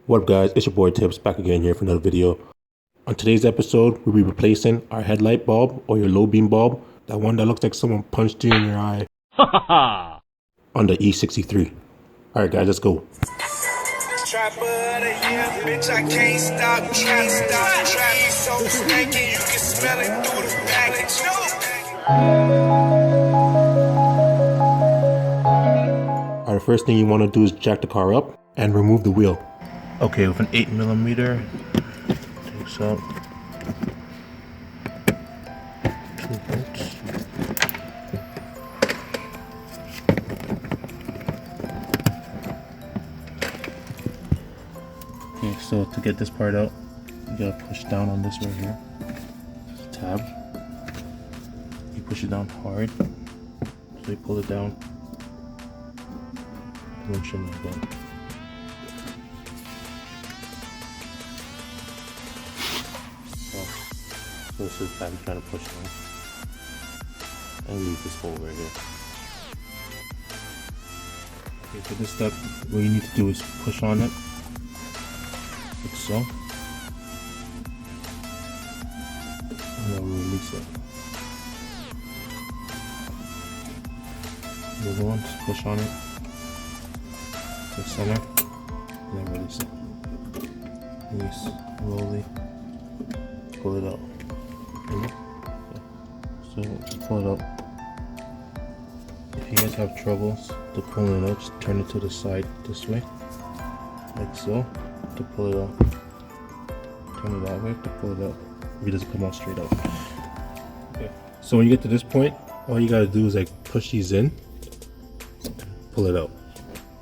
What up guys, it's your boy Tips back again here for another video. On today's episode, we'll be replacing our headlight bulb or your low beam bulb, that one that looks like someone punched you in your eye, on the E63. Alright guys, let's go. Alright, the first thing you want to do is jack the car up and remove the wheel. Okay, with an 8mm, takes out 2 bolts. Okay, so to get this part out, you gotta push down on this right here. This tab. You push it down hard, so you pull it down. Motion like that. So this is the tab you're trying to push down. And leave this hole right here. Okay, for this step, what you need to do is push on it, like so. And then we'll release it. The other one, just push on it to the center, and then release it. Release, slowly, pull it out. Okay. So pull it up. If you guys have troubles to pull it out, just turn it to the side this way, like so, to pull it out. Turn it that way to pull it out. If it doesn't come out straight out. Okay. So when you get to this point, all you gotta do is like push these in, pull it out.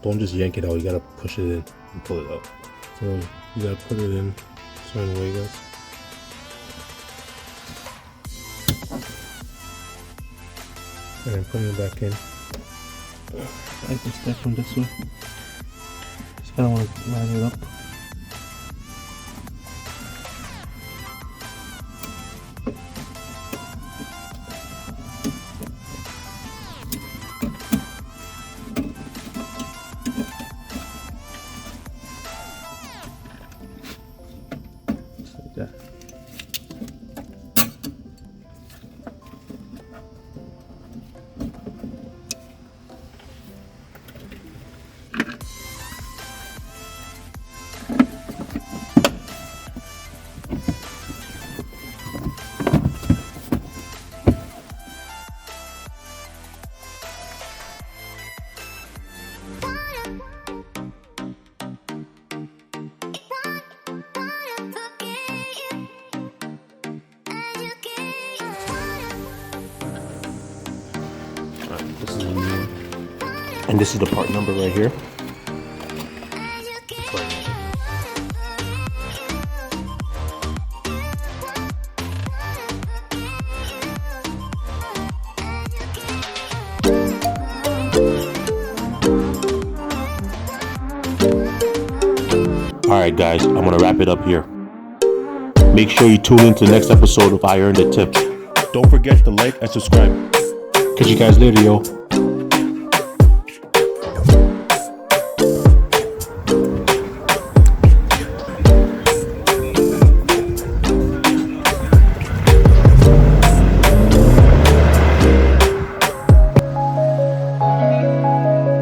Don't just yank it out. You gotta push it in and pull it out. So you gotta put it in a certain way, guys. And then putting it back in. I can step from this way. Just kinda wanna line it up. Just like that. This is a new, and this is the part number right here. Alright guys, I'm gonna wrap it up here. Make sure you tune in to the next episode of I Earned a Tip. Don't forget to like and subscribe. Catch you guys later, yo.